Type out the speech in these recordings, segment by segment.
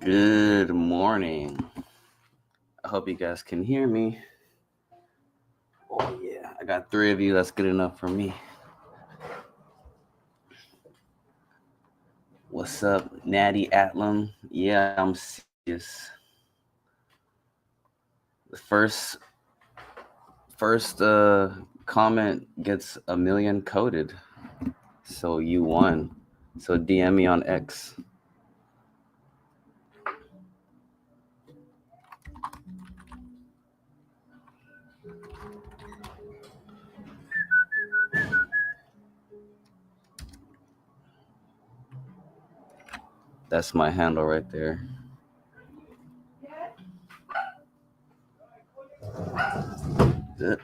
Good morning. I hope you guys can hear me. Oh, yeah. I got three of you. That's good enough for me. What's up, Natty Atlam? Yeah, I'm serious. The first comment gets a million coded. So you won. So DM me on X. That's my handle right there. Good.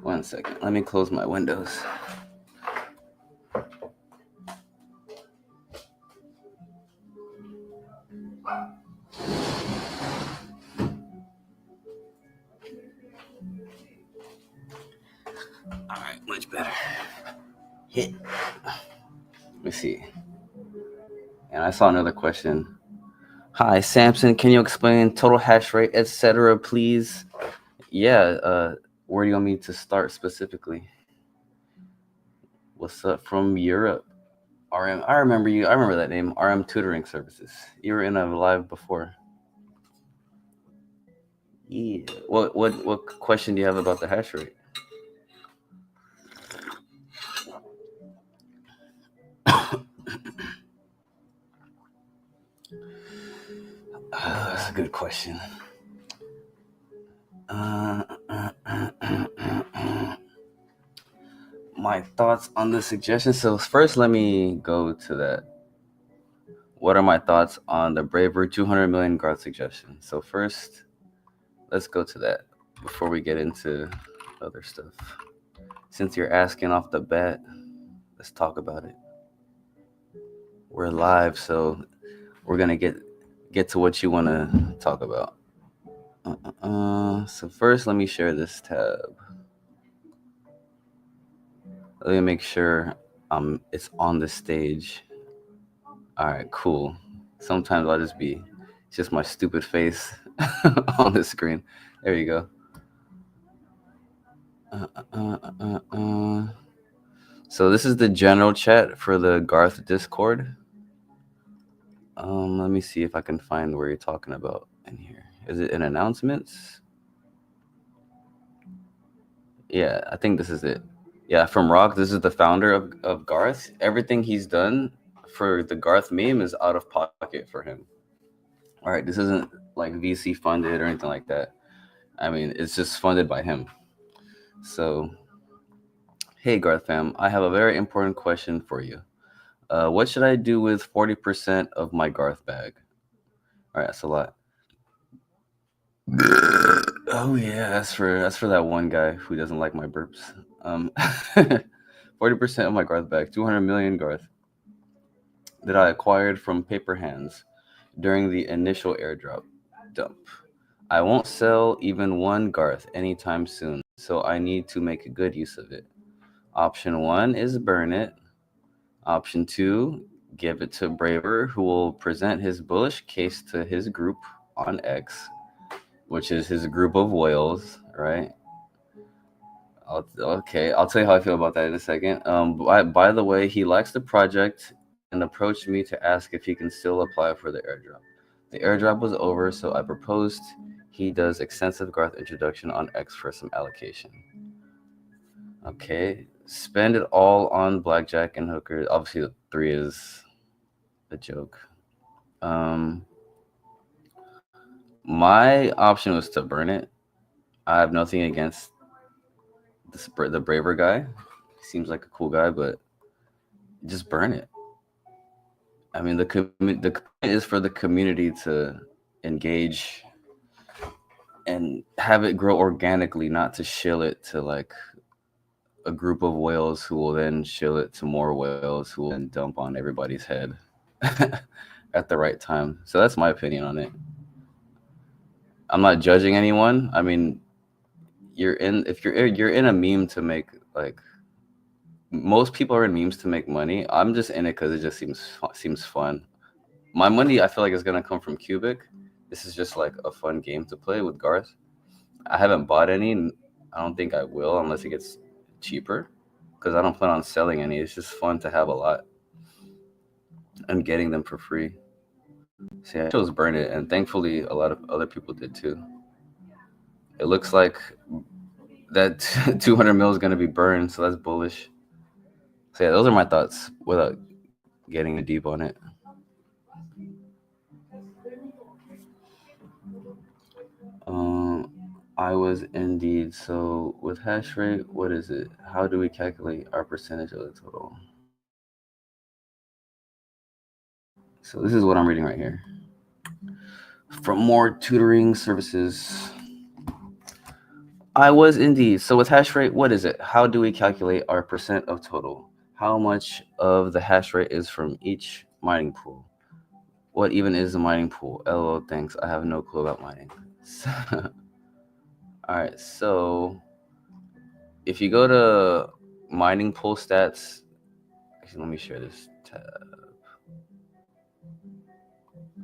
One second. Let me close my windows. All right, much better. Hit. Let me see. And I saw another question. Hi, Samson. Can you explain total hash rate, etc., please? Yeah. Where do you want me to start specifically? What's up from Europe? RM. I remember you. I remember that name. RM Tutoring Services. You were in a live before. Yeah. What question do you have about the hash rate? That's a good question. My thoughts on the suggestion. So first, let me go to that. What are my thoughts on the Braver 200 million guard suggestion? So first, let's go to that before we get into other stuff. Since you're asking off the bat, let's talk about it. We're live, so we're gonna get to what you want to talk about. So first, let me share this tab. Let me make sure it's on the stage. All right, cool. Sometimes I'll just be it's just my stupid face on the screen. There you go. So this is the general chat for the Garth Discord. Let me see if I can find where you're talking about in here. Is it in announcements? Yeah, I think this is it. Yeah, from Rock, this is the founder of Garth. Everything he's done for the Garth meme is out of pocket for him. All right, this isn't like VC funded or anything like that. I mean, it's just funded by him. So, hey Garth fam, I have a very important question for you. What should I do with 40% of my Garth bag? All right, that's a lot. Oh yeah, that's for that one guy who doesn't like my burps. 40% of my Garth bag, 200 million Garth, that I acquired from paper hands during the initial airdrop dump. I won't sell even one Garth anytime soon, so I need to make a good use of it. Option one is burn it. Option two, give it to Braver, who will present his bullish case to his group on X, which is his group of whales, right? Okay, I'll tell you how I feel about that in a second. By the way, he likes the project and approached me to ask if he can still apply for the airdrop. The airdrop was over, so I proposed he does extensive Garth introduction on X for some allocation. Okay, spend it all on blackjack and hookers. Obviously, the three is a joke. Um, my option was to burn it. I have nothing against the braver guy. He seems like a cool guy, but just burn it. I mean, the point is for the community to engage and have it grow organically, not to shill it to like a group of whales who will then shill it to more whales who will then dump on everybody's head at the right time. So that's my opinion on it. I'm not judging anyone. I mean, you're in a meme to make like most people are in memes to make money. I'm just in it because it just seems fun. My money, I feel like, is gonna come from Qubic. This is just like a fun game to play with Garth. I haven't bought any. And I don't think I will unless it gets cheaper, because I don't plan on selling any. It's just fun to have a lot and getting them for free. So yeah, I chose burn it, and thankfully a lot of other people did too. It looks like that 200 mil is gonna be burned, so that's bullish. So yeah, those are my thoughts without getting deep on it. Um, I was indeed. So with hash rate, what is it? How do we calculate our percentage of the total? So this is what I'm reading right here. From more tutoring services. I was indeed. So with hash rate, what is it? How do we calculate our percent of total? How much of the hash rate is from each mining pool? What even is a mining pool? LOL, thanks. I have no clue about mining. All right, so if you go to mining pool stats, actually, let me share this tab.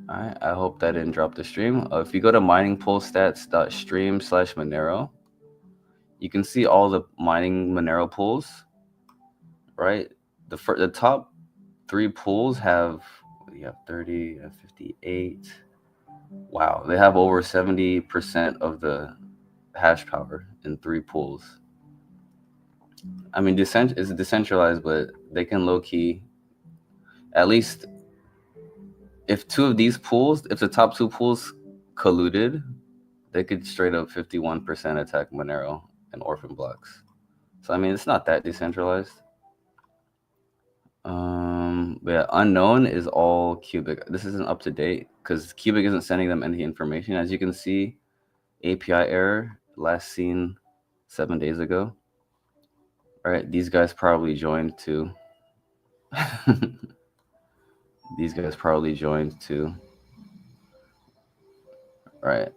All right, I hope that didn't drop the stream. If you go to miningpoolstats.stream/Monero, you can see all the mining Monero pools, right? The top 3 pools have, you have 30, you have 58. Wow, they have over 70% of the hash power in 3 pools. I mean, it's decentralized, but they can low key, at least if 2 of these pools, if the top 2 pools colluded, they could straight up 51% attack Monero and orphan blocks. So I mean, it's not that decentralized. But yeah, unknown is all Qubic. This isn't up to date because Qubic isn't sending them any information. As you can see, API error last seen 7 days ago. All right, these guys probably joined too. These guys probably joined too. All right.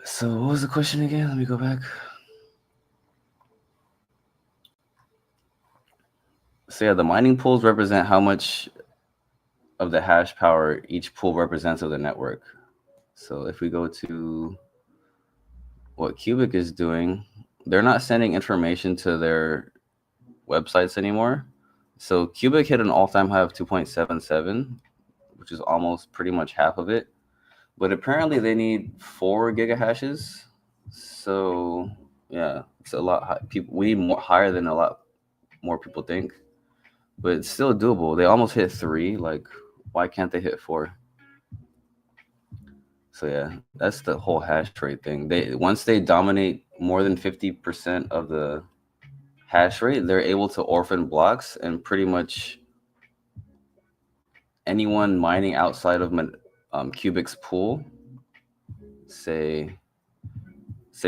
So what was the question again? Let me go back. So yeah, the mining pools represent how much of the hash power each pool represents of the network. So if we go to what Qubic is doing, they're not sending information to their websites anymore. So Qubic hit an all-time high of 2.77, which is almost pretty much half of it. But apparently they need 4 gigahashes. So yeah, it's a lot high. We need more higher than a lot more people think, but it's still doable. They almost hit 3. Like, why can't they hit 4? So yeah, that's the whole hash rate thing. Once they dominate more than 50% of the hash rate, they're able to orphan blocks, and pretty much anyone mining outside of Qubic's pool, say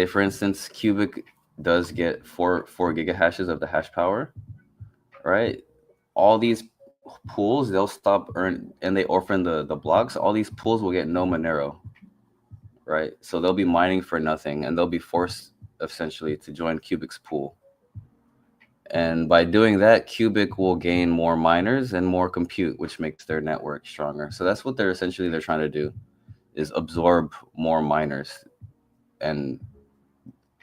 for instance, Qubic does get 4 gigahashes of the hash power, right? All these pools, they'll stop and they orphan the blocks. All these pools will get no Monero, right? So they'll be mining for nothing, and they'll be forced essentially to join Qubic's pool. And by doing that, Qubic will gain more miners and more compute, which makes their network stronger. So that's what they're trying to do, is absorb more miners, and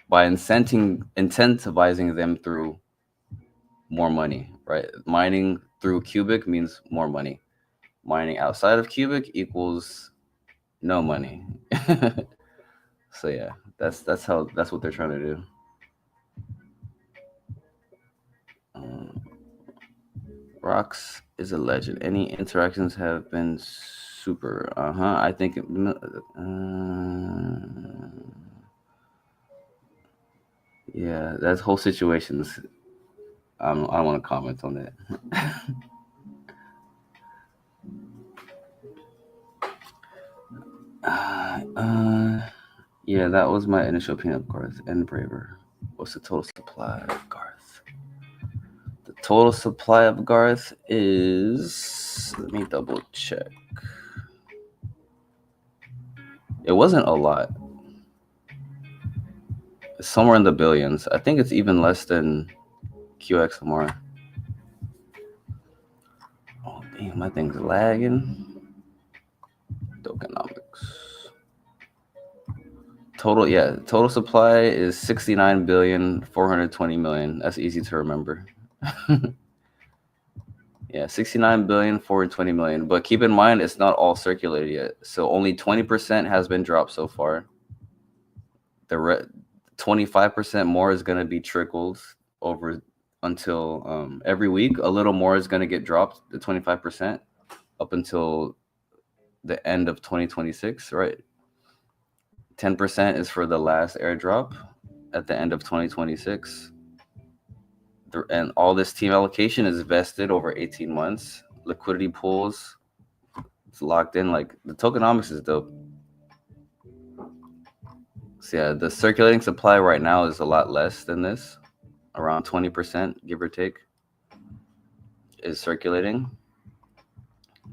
by incentivizing them through more money, right? Mining through Qubic means more money. Mining outside of Qubic equals no money. So yeah, that's what they're trying to do. Um, Rocks is a legend. Any interactions have been super. I think. Yeah, that whole situation's. I don't want to comment on that. Yeah, that was my initial opinion of Garth and Braver. What's the total supply of Garth? The total supply of Garth is. Let me double check. It wasn't a lot. It's somewhere in the billions. I think it's even less than QX more. Oh damn, my thing's lagging. Tokenomics. Total supply is 69,420,000,000. That's easy to remember. Yeah, 69,420,000,000. But keep in mind, it's not all circulated yet. So only 20% has been dropped so far. The 25% more is going to be trickled over until every week. A little more is going to get dropped, the 25%, up until the end of 2026, right? 10% is for the last airdrop at the end of 2026. And all this team allocation is vested over 18 months. Liquidity pools, it's locked in. Like, the tokenomics is dope. So yeah, the circulating supply right now is a lot less than this. Around 20%, give or take, is circulating.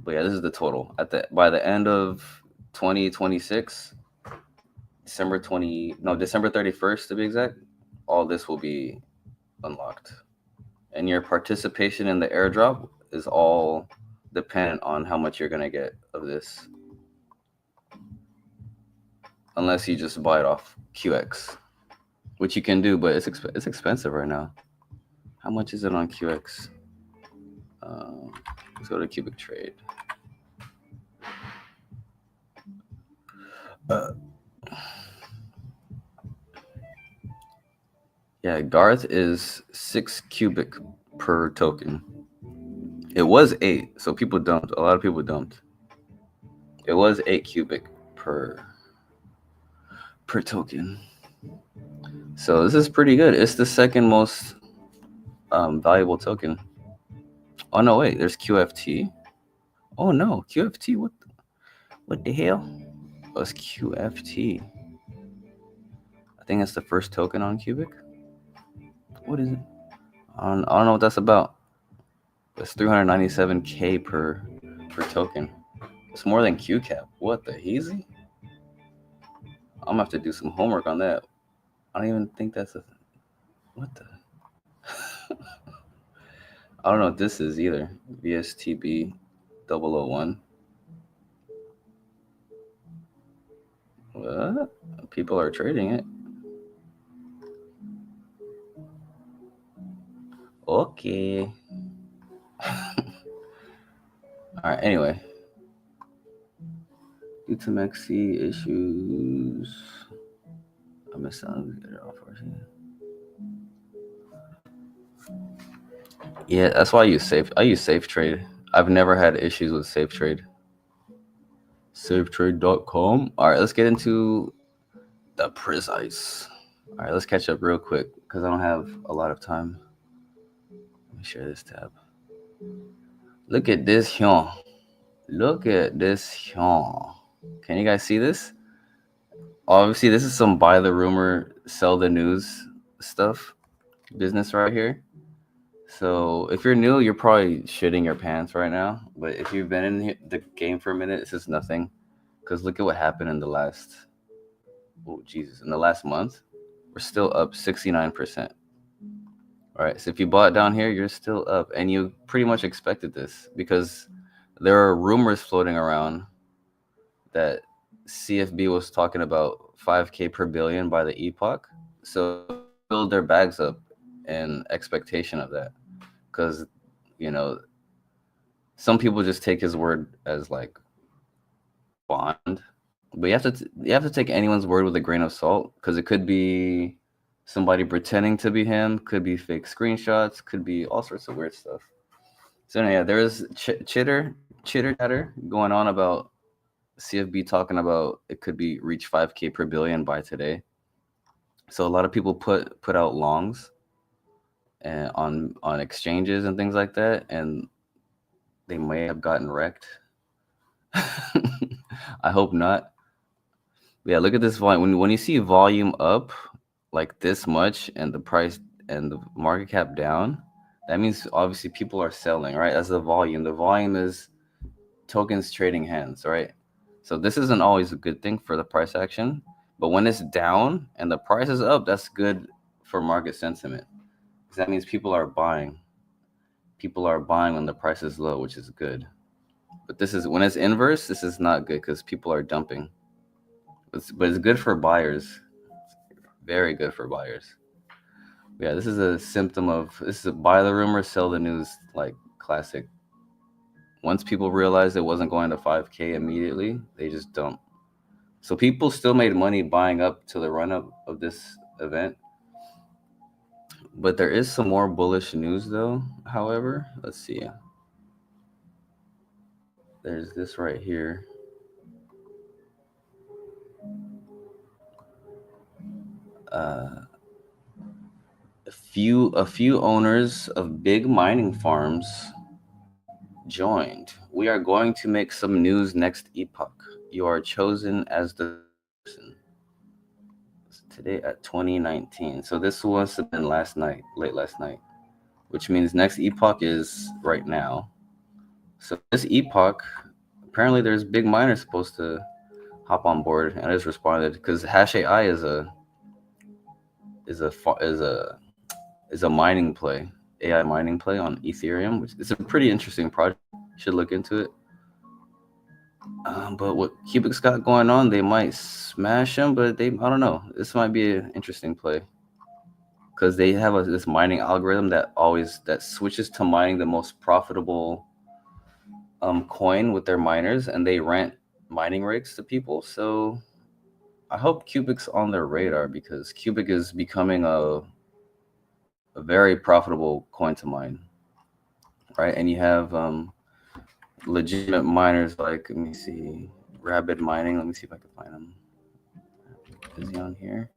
But yeah, this is the total. By the end of 2026, December 31st to be exact, all this will be unlocked. And your participation in the airdrop is all dependent on how much you're gonna get of this. Unless you just buy it off QX, which you can do, but it's expensive right now. How much is it on QX? Let's go to Qubic Trade. Yeah, Garth is 6 Qubic per token. It was 8, so people dumped. A lot of people dumped. It was 8 Qubic per token. So this is pretty good. It's the second most valuable token. Oh no, wait, there's QFT. Oh no, QFT. What the hell? Oh, it's QFT. I think it's the first token on Qubic. What is it? I don't know what that's about. It's 397K per token. It's more than QCap. What the heezy? I'm gonna have to do some homework on that. I don't even think that's what the. I don't know what this is either. VSTB 001. What? People are trading it. Okay. All right. Anyway, due to Maxi issues, I missed out. Yeah, that's why I use Safe Trade. I've never had issues with Safe Trade. Safetrade.com. All right, let's get into the precise. All right, let's catch up real quick because I don't have a lot of time. Let me share this tab. Look at this here. Look at this here. Can you guys see this? Obviously, this is some buy the rumor, sell the news stuff business right here. So if you're new, you're probably shitting your pants right now. But if you've been in the game for a minute, this is nothing. Because look at what happened in the last month. We're still up 69%. All right, so if you bought down here, you're still up. And you pretty much expected this because there are rumors floating around that CFB was talking about 5K per billion by the epoch. So build their bags up in expectation of that. Because, some people just take his word as like bond. But you have to take anyone's word with a grain of salt because it could be somebody pretending to be him, could be fake screenshots, could be all sorts of weird stuff. So yeah, there is chitter chatter going on about CFB talking about it could be reach 5K per billion by today. So a lot of people put out longs and on exchanges and things like that, and they may have gotten wrecked. I hope not. Yeah, look at this volume. When you see volume up like this much and the price and the market cap down, that means obviously people are selling, right? That's the volume. The volume is tokens trading hands, right? So this isn't always a good thing for the price action, but when it's down and the price is up, that's good for market sentiment. that means people are buying. People are buying when the price is low, which is good. But this is when it's inverse. This is not good because people are dumping. But it's good for buyers. Very good for buyers. Yeah, this is a symptom of this is a buy the rumor, sell the news, like classic. Once people realized it wasn't going to 5K immediately, they just dumped. So people still made money buying up to the run up of this event. But there is some more bullish news though. However, let's see. There's this right here. A few owners of big mining farms joined. We are going to make some news next epoch. You are chosen as the person. It's today at 2019. So this must have been last night, late last night, which means next epoch is right now. So this epoch, apparently there's big miners supposed to hop on board, and I just responded because Hash AI is a fa- is a mining play, AI mining play on Ethereum, which is a pretty interesting project. You should look into it. But what Qubic's got going on, they might smash him, but I don't know. This might be an interesting play because they have this mining algorithm that switches to mining the most profitable coin with their miners, and they rent mining rigs to people. So I hope Qubic's on their radar because Qubic is becoming a very profitable coin to mine, right? And you have legitimate miners like, let me see, Rabid Mining. Let me see if I can find him. Is he on here?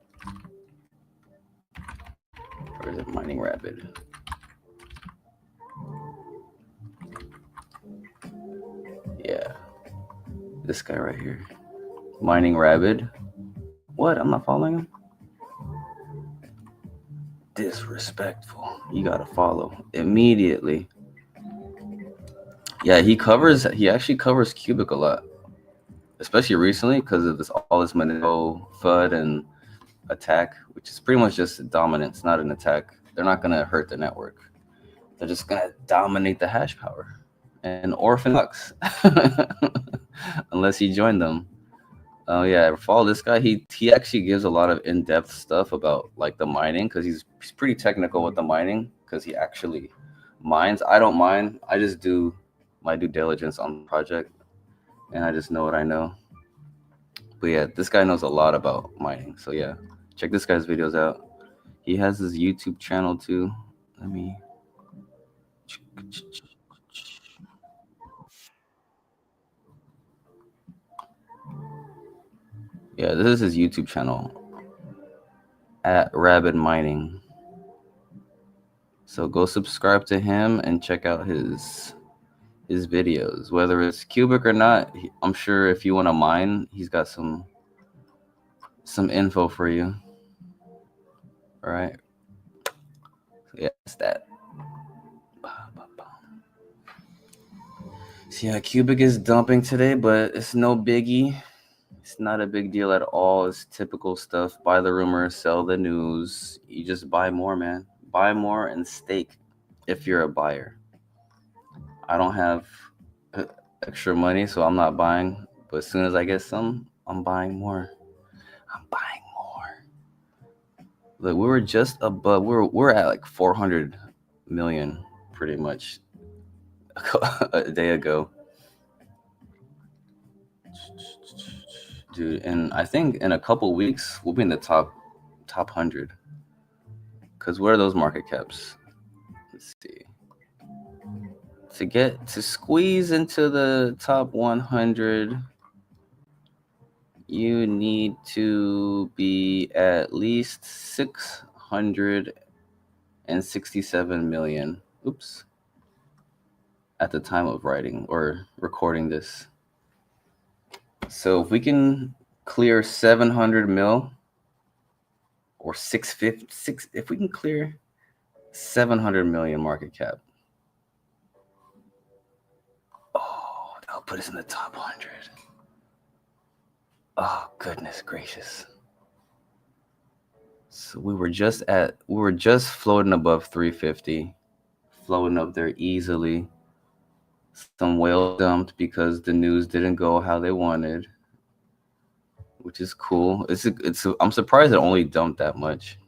Or is it Mining Rabid? Yeah, this guy right here. Mining Rabid. What? I'm not following him? Disrespectful. You gotta follow immediately. Yeah, he actually covers Qubic a lot, especially recently because of all this Monero FUD and attack, which is pretty much just dominance, not an attack. They're not gonna hurt the network. They're just gonna dominate the hash power and orphan ducks, unless you join them. Oh yeah, follow this guy. He actually gives a lot of in-depth stuff about like the mining because he's pretty technical with the mining because he actually mines. I don't mine. I just do my due diligence on the project, and I just know what I know. But yeah, this guy knows a lot about mining. So yeah, check this guy's videos out. He has his YouTube channel too. Let me. Yeah, this is his YouTube channel at Rabid Mining. So go subscribe to him and check out his videos, whether it's Qubic or not. I'm sure if you want to mine, he's got some info for you. All right. So yeah, it's that. So yeah, Qubic is dumping today, but it's no biggie. It's not a big deal at all. It's typical stuff. Buy the rumor, sell the news. You just buy more, man. Buy more and stake if you're a buyer. I don't have extra money, so I'm not buying. But as soon as I get some, I'm buying more. I'm buying more. Look, we were just above. We're at like 400 million, pretty much, a day ago, dude. And I think in a couple weeks we'll be in the top 100. Cause what are those market caps? Let's see. To squeeze into the top 100, you need to be at least 667 million. Oops. At the time of writing or recording this. So if we can clear 700 mil or 656, if we can clear 700 million market cap, oh, that'll put us in the top 100. Oh, goodness gracious. So we were just floating above 350, floating up there easily. Some whales dumped because the news didn't go how they wanted, which is cool. I'm surprised it only dumped that much,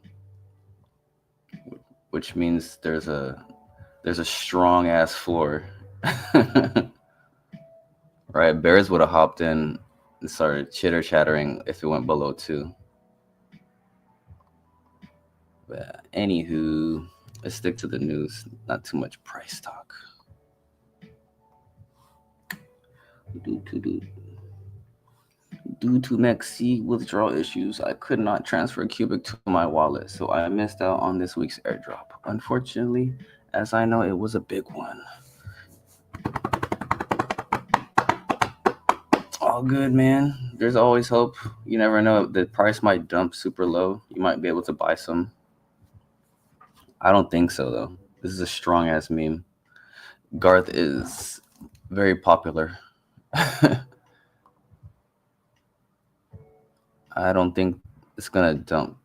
which means there's a strong ass floor. Right, bears would have hopped in and started chitter chattering if it went below 2. But anywho, let's stick to the news. Not too much price talk. Due to Maxi withdrawal issues, I could not transfer Qubic to my wallet, so I missed out on this week's airdrop. Unfortunately, as I know, it was a big one. All good, man. There's always hope. You never know. The price might dump super low. You might be able to buy some. I don't think so, though. This is a strong ass meme. Garth is very popular. I don't think it's gonna dump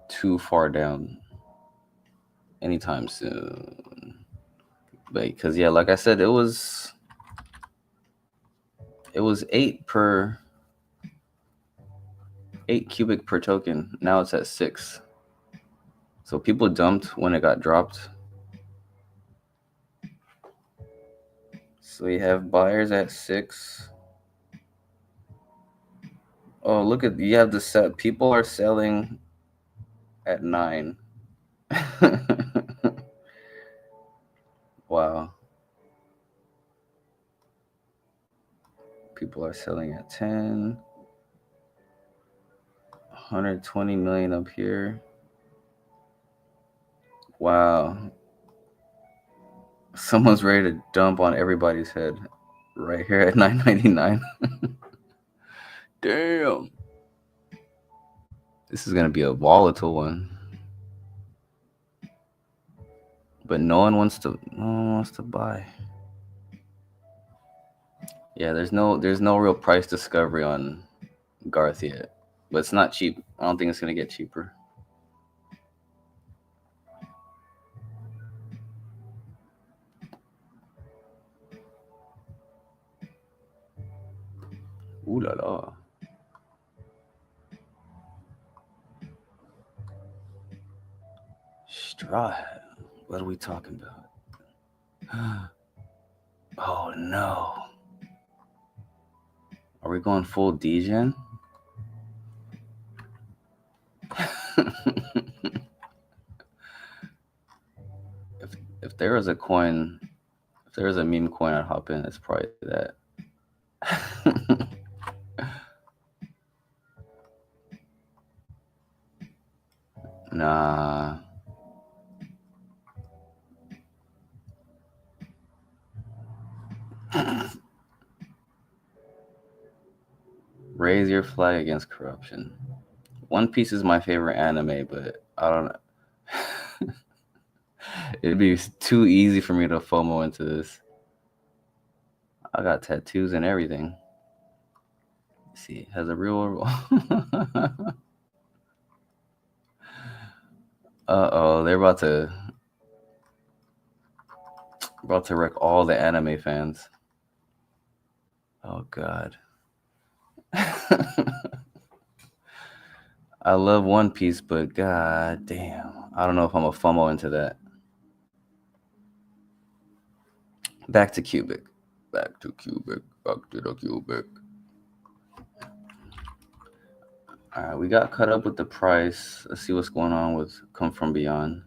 too far down anytime soon. But because like I said, it was 8 Qubic per token. Now it's at 6. So people dumped when it got dropped. So you have buyers at 6. Oh, look at, you have the set. People are selling at 9. Wow. People are selling at 10. 120 million up here. Wow. Someone's ready to dump on everybody's head right here at 9.99. Damn. This is going to be a volatile one. But no one wants to buy. Yeah, there's no real price discovery on Garth yet. But it's not cheap. I don't think it's going to get cheaper. Ooh la la. Straw hat. What are we talking about? Oh no. Are we going full degen? if there was a coin, if there was a meme coin, I'd hop in. It's probably that. Nah. Raise your flag against corruption. One Piece is my favorite anime, but I don't know. It'd be too easy for me to FOMO into this. I got tattoos and everything. Let's see, it has a real. Uh-oh, they're about to wreck all the anime fans. Oh God. I love One Piece, but god damn, I don't know if I'm a FOMO into that. Back to Qubic. Back to the Qubic. All right, we got caught up with the price. Let's see what's going on with Come From Beyond.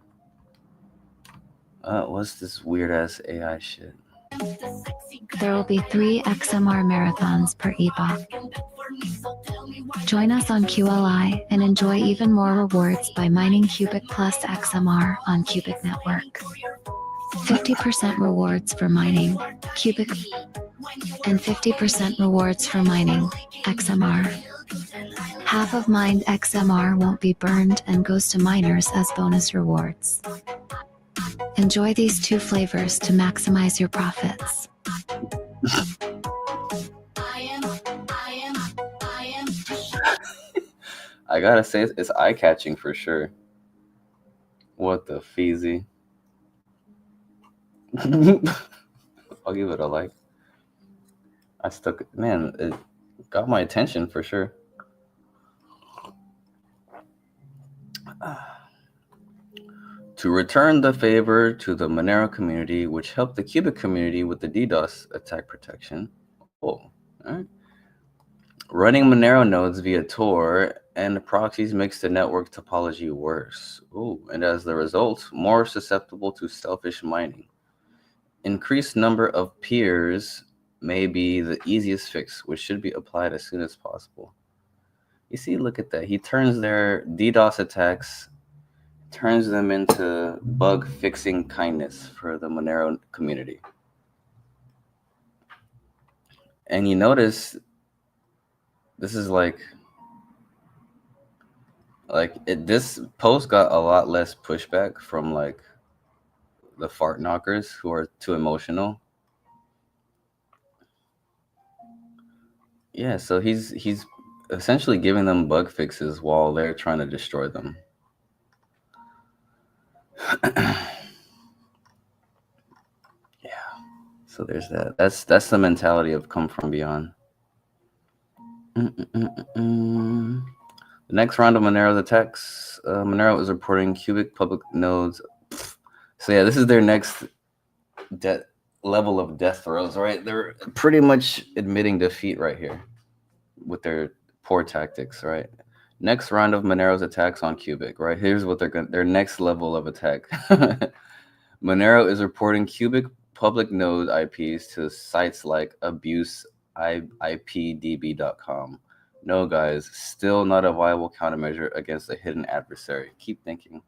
What's this weird ass AI shit? There will be 3 XMR marathons per epoch. Join us on QLI and enjoy even more rewards by mining Qubic plus XMR on Qubic Network. 50% rewards for mining Qubic and 50% rewards for mining XMR. Half of mined XMR won't be burned and goes to miners as bonus rewards. Enjoy these 2 flavors to maximize your profits. I gotta say, it's eye catching for sure. What the feezy? I'll give it a like. I stuck, man, it got my attention for sure. To return the favor to the Monero community, which helped the Qubic community with the DDoS attack protection. Oh, all right. Running Monero nodes via Tor and proxies makes the network topology worse. Ooh, and as the result, more susceptible to selfish mining. Increased number of peers may be the easiest fix, which should be applied as soon as possible. You see, look at that. He turns their DDoS attacks, turns them into bug fixing kindness for the Monero community. And you notice this is this post got a lot less pushback from like the fart knockers who are too emotional. Yeah, so he's essentially giving them bug fixes while they're trying to destroy them. Yeah. So there's that. That's the mentality of come from beyond. The next round of Monero's attacks. Monero is reporting Qubic public nodes. So yeah, this is their next level of death throes, right? They're pretty much admitting defeat right here with their poor tactics, right? Next round of Monero's attacks on Qubic, right? Here's what their next level of attack. Monero is reporting Qubic public node IPs to sites like abuseipdb.com. No, guys, still not a viable countermeasure against a hidden adversary. Keep thinking.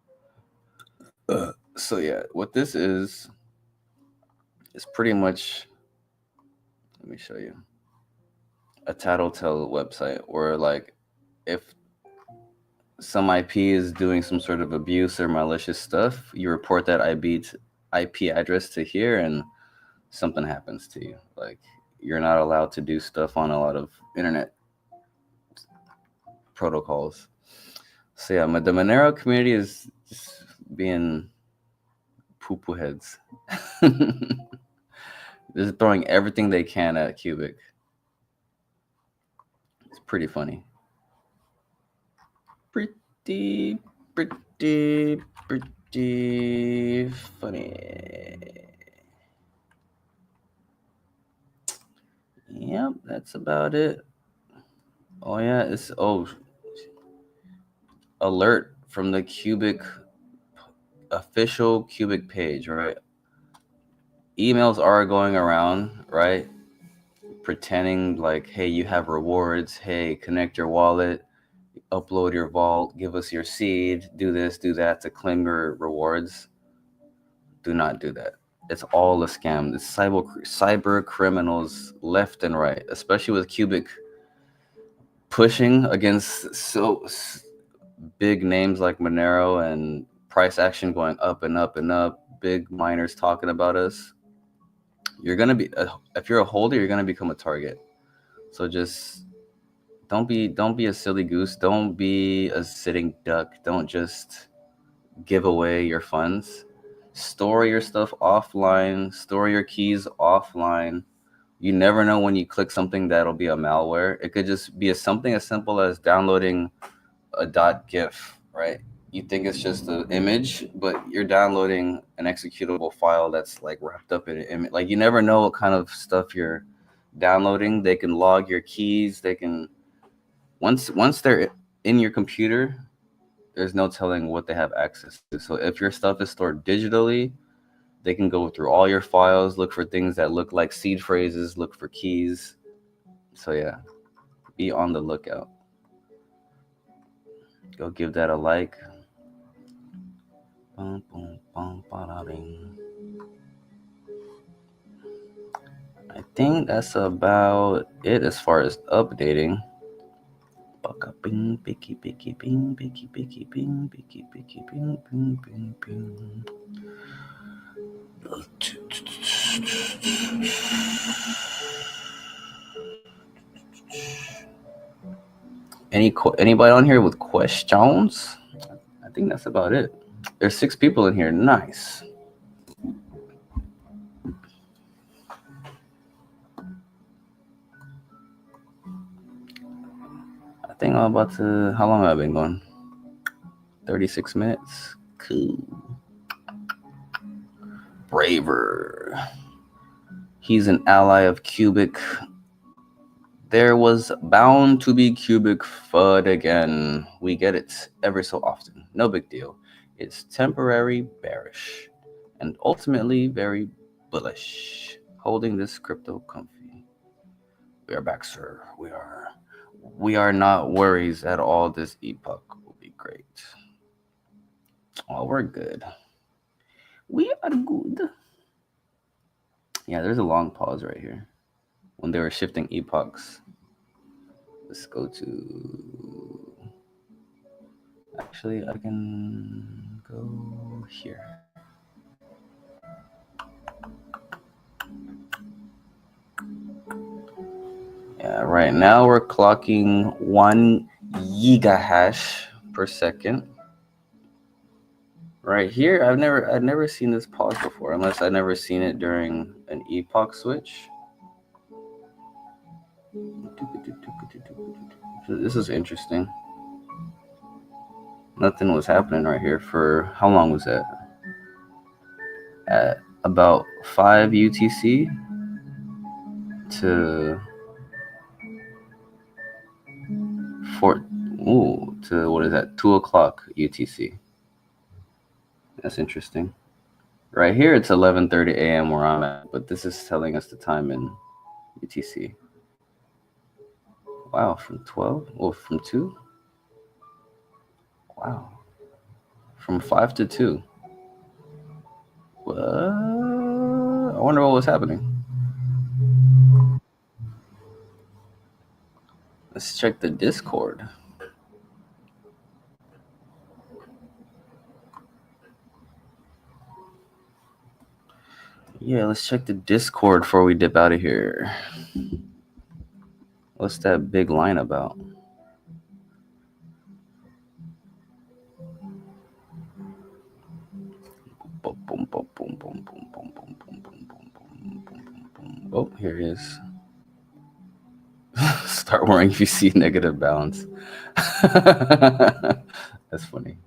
So yeah, what this is pretty much, let me show you, a tattletale website where like if some IP is doing some sort of abuse or malicious stuff, you report that IP address to here and something happens to you. Like you're not allowed to do stuff on a lot of internet protocols. So yeah, the Monero community is just being poo-poo heads. Just throwing everything they can at Qubic. It's pretty funny. Pretty funny. Yep, that's about it. Oh yeah, it's alert from the Qubic official Qubic page, right? Emails are going around, right? Pretending like, hey, you have rewards. Hey, connect your wallet, upload your vault, give us your seed, do this, do that to claim your rewards. Do not do that. It's all a scam. It's cyber criminals left and right, especially with Qubic pushing against so big names like Monero and price action going up and up and up. Big miners talking about us. You're gonna be if you're a holder, you're gonna become a target. So just don't be a silly goose. Don't be a sitting duck. Don't just give away your funds. Store your stuff offline. Store your keys offline. You never know when you click something that'll be a malware. It could just be something as simple as downloading a .gif, right? You think it's just an image, but you're downloading an executable file that's like wrapped up in an image. Like you never know what kind of stuff you're downloading. They can log your keys. They can once they're in your computer, there's no telling what they have access to. So if your stuff is stored digitally, they can go through all your files, look for things that look like seed phrases, look for keys. So yeah, be on the lookout. Go give that a like. I think that's about it as far as updating. Anybody on here with questions? I think that's about it. There's 6 people in here. Nice. I think I'm about to. How long have I been going? 36 minutes. Cool. Braver. He's an ally of Qubic. There was bound to be Qubic FUD again. We get it ever so often. No big deal. It's temporary bearish and ultimately very bullish. Holding this crypto comfy. We are back, sir. We are. We are not worries at all. This epoch will be great. Oh, we're good. We are good. Yeah, there's a long pause right here when they were shifting epochs. Let's go to. Actually, I can go here. Yeah, right now we're clocking 1 gigahash per second. Right here, I've never seen this pause before, unless I've never seen it during an epoch switch. This is interesting. Nothing was happening right here for how long was that? At about 5 UTC to 4. Ooh, to what is that? 2 o'clock UTC. That's interesting. Right here, it's 11:30 a.m. where I'm at, but this is telling us the time in UTC. Wow, from 12? Oh, from 2? Wow. From 5 to 2. What? I wonder what was happening. Let's check the Discord. Yeah, let's check the Discord before we dip out of here. What's that big line about? Oh, here he is. Start worrying if you see negative balance. That's funny.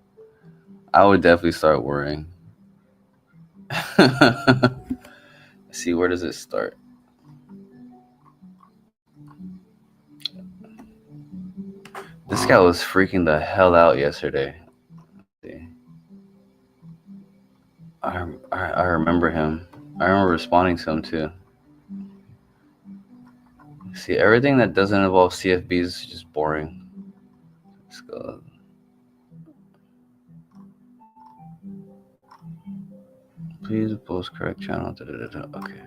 I would definitely start worrying. See, where does it start? This guy was freaking the hell out yesterday. I remember him. I remember responding to him too. See, everything that doesn't involve CFBs is just boring. Let's go. Please post correct channel. Okay.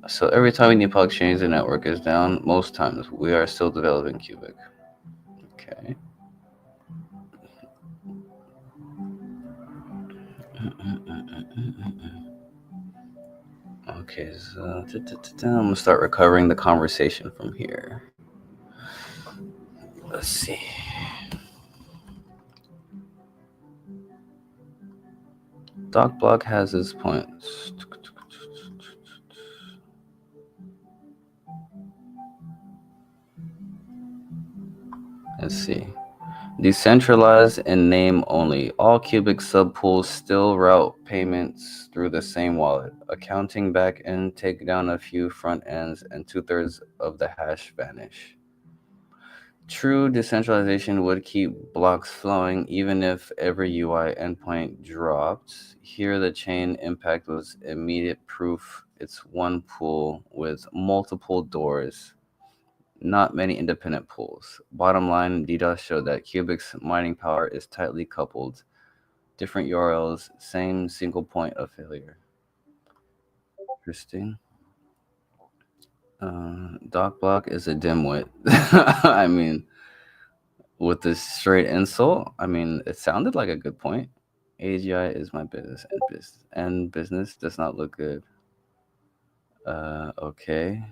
So every time an epoch change, the network is down. Most times, we are still developing Qubic. Okay. Okay, so I'm gonna start recovering the conversation from here. Let's see. Doc Block has his points. Let's see. Decentralized in name only. All Qubic subpools still route payments through the same wallet. Accounting back end take down a few front ends and 2/3 of the hash vanish. True decentralization would keep blocks flowing even if every UI endpoint dropped. Here, the chain impact was immediate proof it's one pool with multiple doors, not many independent pools. Bottom line, DDoS showed that Qubic's mining power is tightly coupled. Different URLs, same single point of failure. Interesting. Doc Block is a dimwit. I mean, with this straight insult, I mean, it sounded like a good point. AGI is my business, and business does not look good. Okay.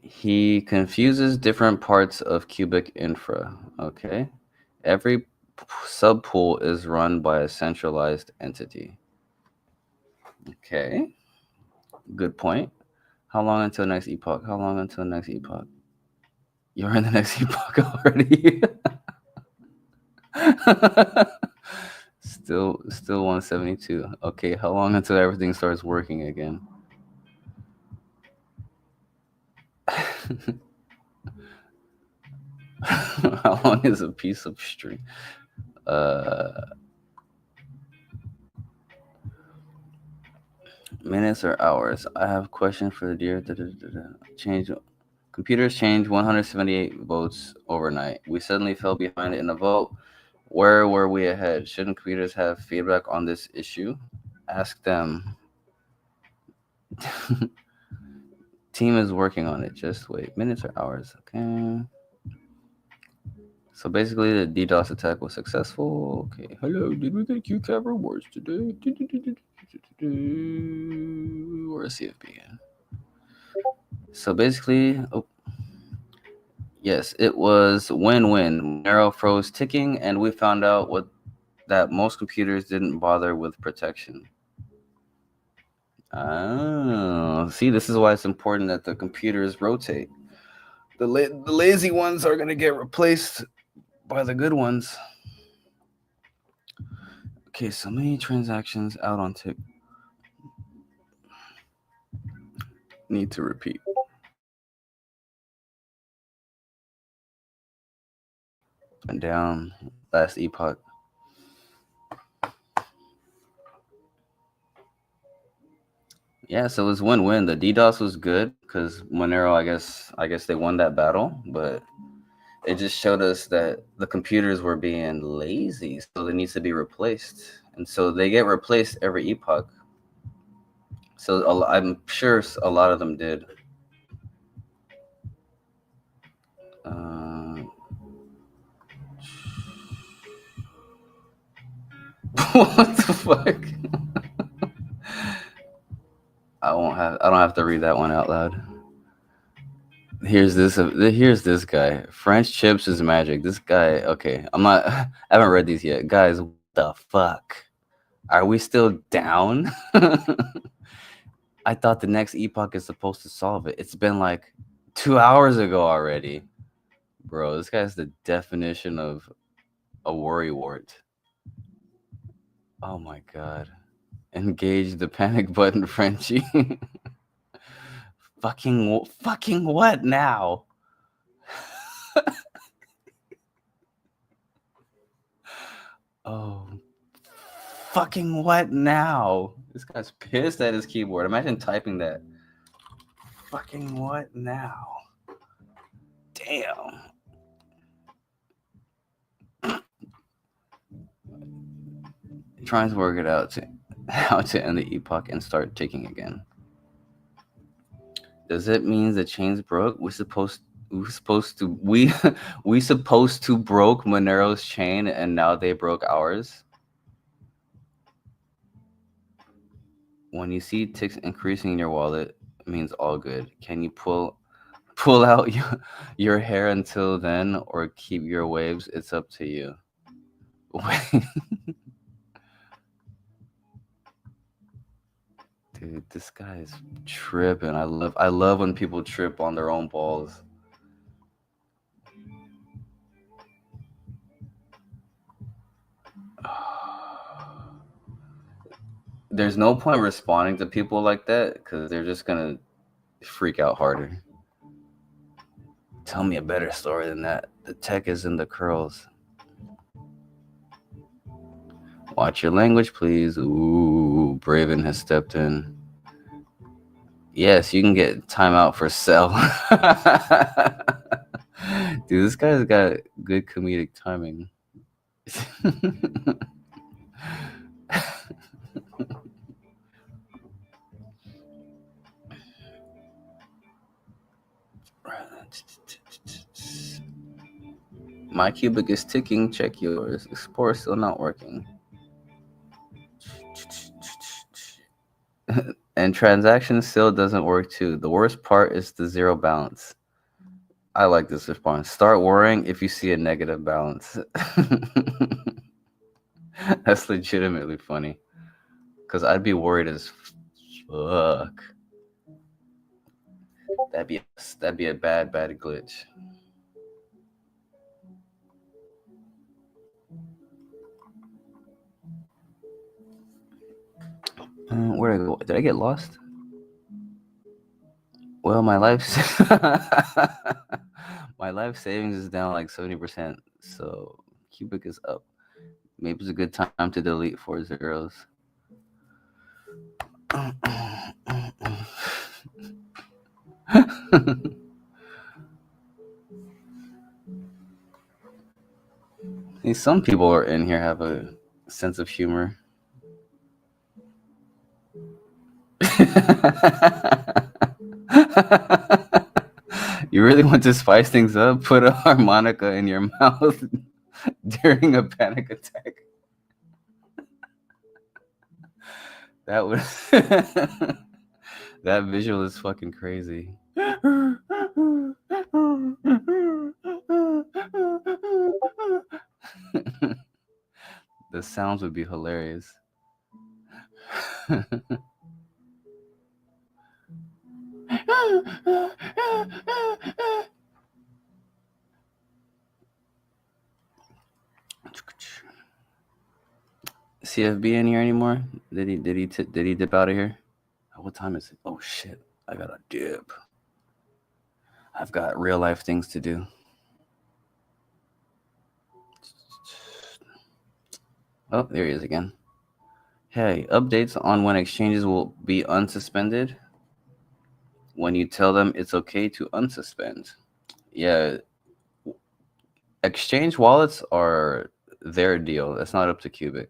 He confuses different parts of Qubic infra. Okay. Every subpool is run by a centralized entity. Okay. Good point. How long until next epoch? How long until next epoch? You're in the next epoch already. Still 172. Okay, how long until everything starts working again? How long is a piece of string? Uh, Minutes or hours? I have a question for the dear. Change. Computers changed 178 votes overnight. We suddenly fell behind in a vote. Where were we ahead? Shouldn't computers have feedback on this issue? Ask them. Team is working on it. Just wait. Minutes or hours? Okay. So basically, the DDoS attack was successful. Okay. Hello. Did we get QCAP rewards today? Where's CFP? So basically, oh, yes, it was win-win. Monero froze ticking, and we found out what that most computers didn't bother with protection. Oh, see, this is why it's important that the computers rotate. The lazy ones are gonna get replaced by the good ones. Okay, so many transactions out on tick. Need to repeat. And down last epoch. Yeah, so it was win-win. The DDoS was good because Monero, I guess they won that battle, but it just showed us that the computers were being lazy, so they needs to be replaced, and so they get replaced every epoch. So I'm sure a lot of them did. Uh, what the fuck? I won't have. I don't have to read that one out loud. Here's this guy. French chips is magic. This guy. Okay, I'm not. I haven't read these yet, guys. What the fuck? Are we still down? I thought the next epoch is supposed to solve it. It's been like 2 hours ago already, bro. This guy's the definition of a worrywart. Oh my god. Engage the panic button, Frenchie. Fucking what now? Oh, fucking what now? This guy's pissed at his keyboard. Imagine typing that. Fucking what now? Damn. Trying to work it out to how to end the epoch and start ticking again. Does it mean the chains broke? We supposed to broke Monero's chain and now they broke ours. When you see ticks increasing in your wallet, it means all good. Can you pull out your hair until then or keep your waves? It's up to you. Dude, this guy is tripping. I love when people trip on their own balls. There's no point responding to people like that because they're just gonna freak out harder. Tell me a better story than that. The tech is in the curls. Watch your language, please. Ooh, Braven has stepped in. Yes, you can get timeout for sell. Dude, this guy's got good comedic timing. My Qubic is ticking. Check yours. Explorer still not working. And transaction still doesn't work too. The worst part is the zero balance. I like this response. Start worrying if you see a negative balance. That's legitimately funny. Because I'd be worried as fuck. That'd be a bad glitch. Where did I go? Did I get lost? Well, my life my life savings is down like 70%. So Qubic is up. Maybe it's a good time to delete 4 zeros. See, some people are in here have a sense of humor. You really want to spice things up? Put a harmonica in your mouth during a panic attack. That would that visual is fucking crazy. The sounds would be hilarious. CFB in here anymore? Did he dip out of here? What time is it? Oh shit! I gotta dip. I've got real life things to do. Oh, there he is again. Hey, updates on when exchanges will be unsuspended. When you tell them it's okay to unsuspend. Yeah, exchange wallets are their deal. That's not up to Qubic.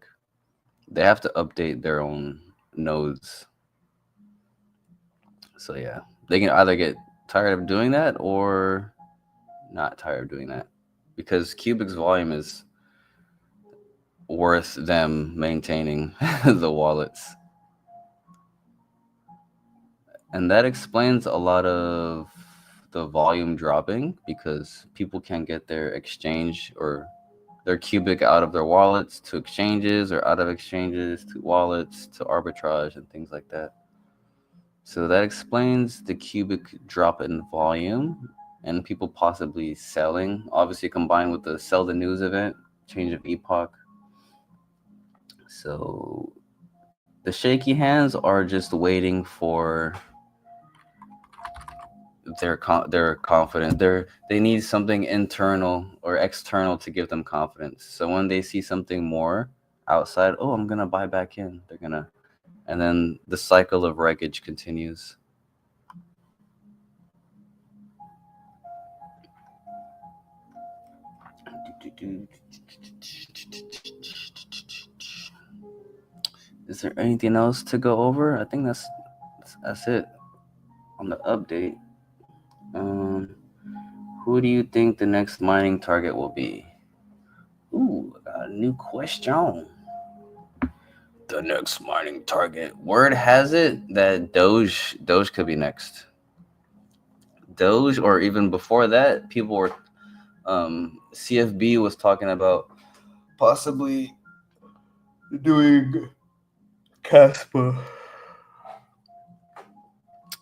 They have to update their own nodes. So yeah, they can either get tired of doing that or not tired of doing that, because Qubic's volume is worth them maintaining the wallets. And that explains a lot of the volume dropping, because people can't get their exchange or their Qubic out of their wallets to exchanges, or out of exchanges to wallets to arbitrage and things like that. So that explains the Qubic drop in volume and people possibly selling, obviously combined with the sell the news event, change of epoch. So the shaky hands are just waiting for their confidence. They need something internal or external to give them confidence. So when they see something more outside, oh, I'm gonna buy back in. They're gonna, and then the cycle of wreckage continues. Is there anything else to go over? I think that's it on the update. Um, who do you think the next mining target will be? Ooh, I got a new question. The next mining target. Word has it that Doge could be next. Doge, or even before that, people were CFB was talking about possibly doing Casper.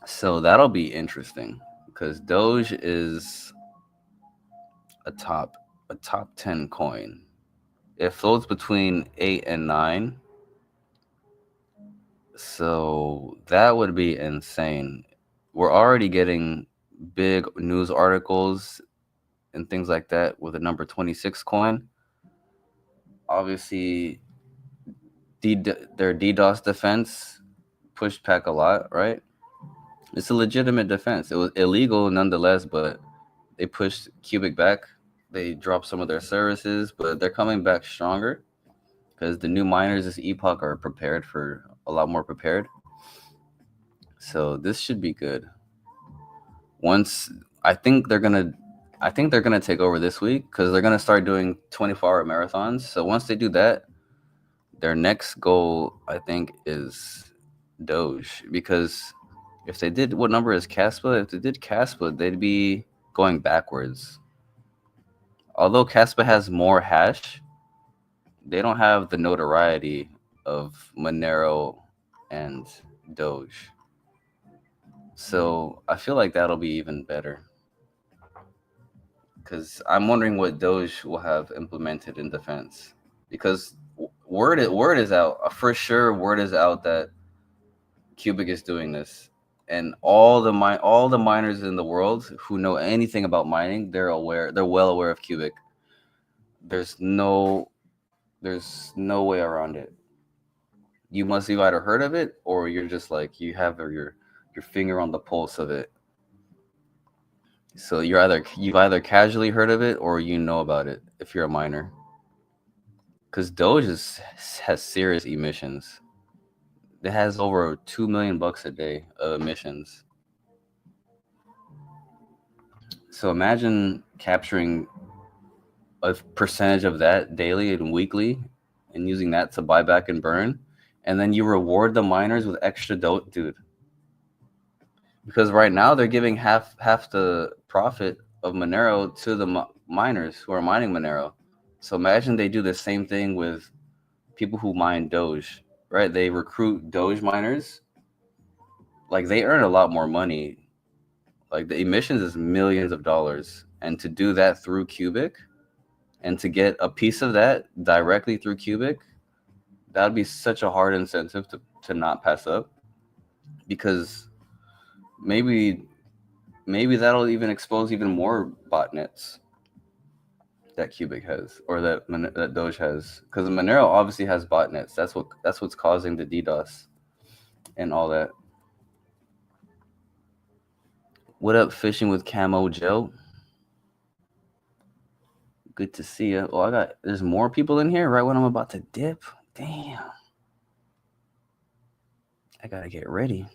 So that'll be interesting, because Doge is a top 10 coin. It floats between 8 and 9. So that would be insane. We're already getting big news articles and things like that with the number 26 coin. Obviously, their DDoS defense pushed back a lot, right? It's a legitimate defense. It was illegal nonetheless, but they pushed Qubic back. They dropped some of their services, but they're coming back stronger, because the new miners this epoch are prepared for a lot more prepared. So this should be good. Once I think they're gonna take over this week, because they're gonna start doing 24-hour marathons. So once they do that, their next goal, I think, is Doge, because if they did, what number is Caspa? If they did Caspa, they'd be going backwards. Although Caspa has more hash, they don't have the notoriety of Monero and Doge. So I feel like that'll be even better. Because I'm wondering what Doge will have implemented in defense. Because word is out for sure. Word is out that Qubic is doing this, and all the miners in the world who know anything about mining, they're aware. They're well aware of Qubic. There's no there's no way around it. You must have either heard of it or you're just like you have your finger on the pulse of it. So you've either casually heard of it or you know about it if you're a miner. Because has serious emissions. It has over $2 million a day of emissions. So imagine capturing a percentage of that daily and weekly and using that to buy back and burn. And then you reward the miners with extra dope, dude. Because right now they're giving half the profit of Monero to the miners who are mining Monero. So imagine they do the same thing with people who mine Doge, right? They recruit Doge miners. Like they earn a lot more money. Like the emissions is millions of dollars. And to do that through Qubic and to get a piece of that directly through Qubic, that would be such a hard incentive to not pass up. Because maybe that'll even expose even more botnets that Qubic has or that Doge has, because Monero obviously has botnets. That's what's causing the DDoS and all that. What up, fishing with Camo Joe? Good to see you. Oh, there's more people in here right when I'm about to dip. Damn. I gotta get ready.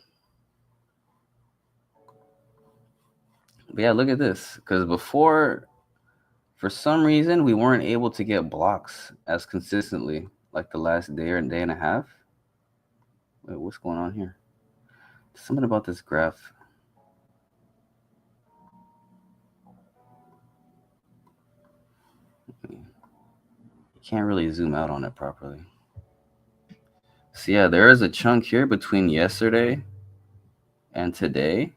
But yeah, look at this. Because before, for some reason, we weren't able to get blocks as consistently like the last day or day and a half. Wait, what's going on here? Something about this graph. You can't really zoom out on it properly. So yeah, there is a chunk here between yesterday and today.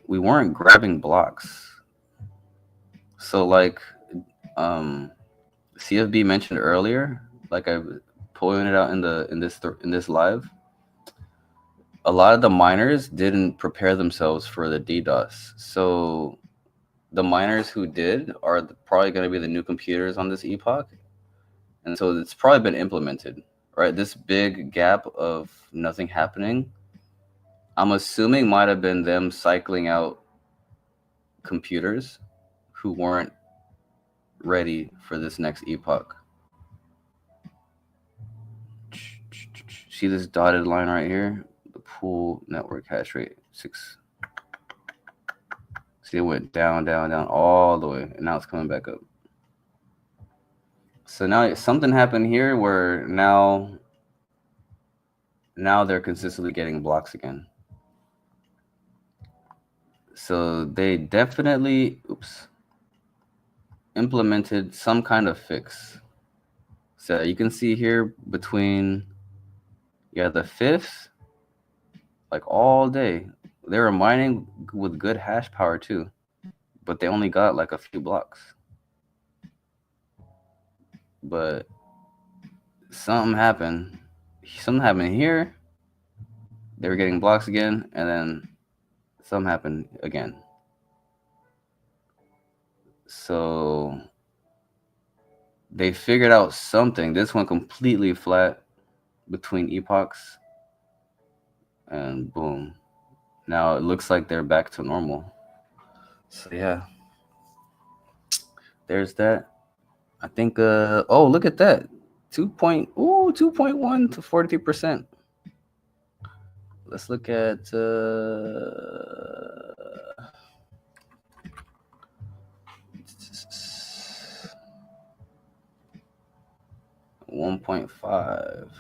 We weren't grabbing blocks. So like CFB mentioned earlier, like I pointed out in this live, a lot of the miners didn't prepare themselves for the DDoS. So the miners who did are probably going to be the new computers on this epoch. And so it's probably been implemented, right? This big gap of nothing happening, I'm assuming might have been them cycling out computers who weren't ready for this next epoch. See this dotted line right here? The pool network hash rate, 6. See, it went down, down, down all the way, and now it's coming back up. So now something happened here where now they're consistently getting blocks again. So they definitely, implemented some kind of fix. So you can see here between, the 5th, like all day, they were mining with good hash power too, but they only got like a few blocks. But something happened. Something happened here. They were getting blocks again, and then something happened again. So they figured out something. This went completely flat between epochs, and boom. Now it looks like they're back to normal. So yeah, there's that. I think oh, look at that. 2.1 to 43%. Let's look at 1.5.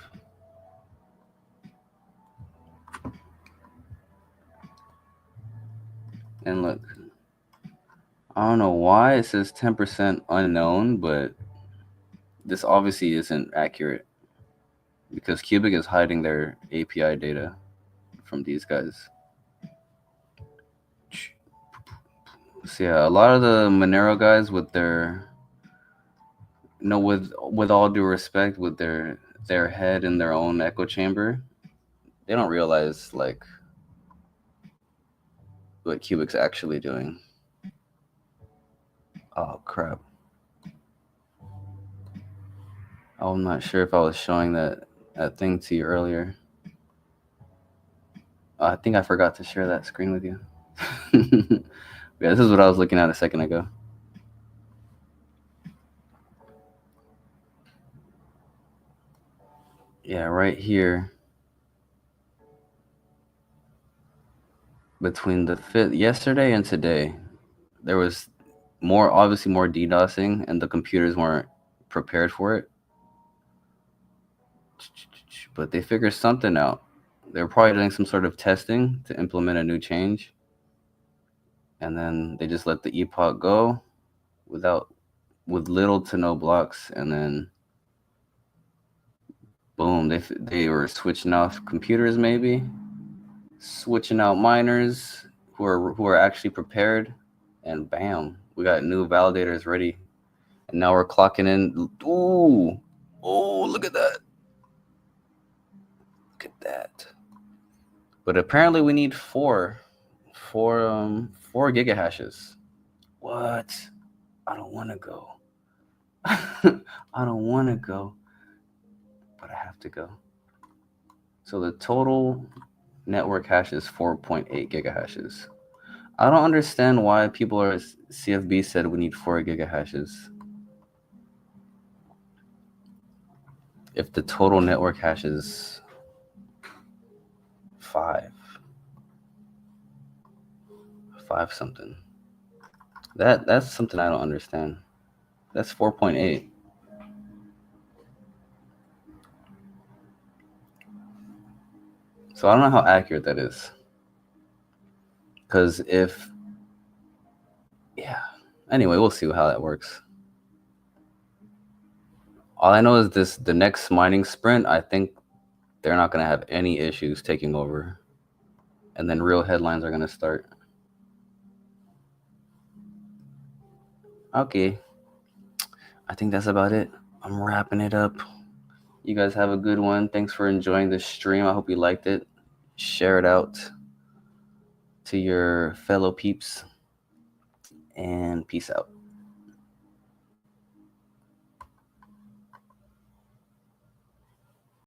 And look, I don't know why it says 10% unknown, but this obviously isn't accurate because Qubic is hiding their API data from these guys. So yeah, a lot of the Monero guys with their, with all due respect, with their head in their own echo chamber, they don't realize like what Qubic's actually doing. Oh crap! I'm not sure if I was showing that thing to you earlier. I think I forgot to share that screen with you. Yeah, this is what I was looking at a second ago. Yeah, right here between the fifth yesterday and today, there was obviously more DDoSing, and the computers weren't prepared for it. But they figured something out. They were probably doing some sort of testing to implement a new change, and then they just let the epoch go without with little to no blocks, and then boom, they were switching off computers, maybe switching out miners who are actually prepared, and bam, we got new validators ready, and now we're clocking in. Ooh, oh, look at that! Look at that! But apparently we need four gigahashes. What? I don't want to go. I don't want to go, but I have to go. So the total network hash is 4.8 gigahashes. I don't understand why people are CFB said we need 4 gigahashes if the total network hash is 5 something. That's something I don't understand. That's 4.8. So I don't know how accurate that is. Because yeah. Anyway, we'll see how that works. All I know is the next mining sprint, I think they're not going to have any issues taking over. And then real headlines are going to start. Okay. I think that's about it. I'm wrapping it up. You guys have a good one. Thanks for enjoying the stream. I hope you liked it. Share it out to your fellow peeps. And peace out.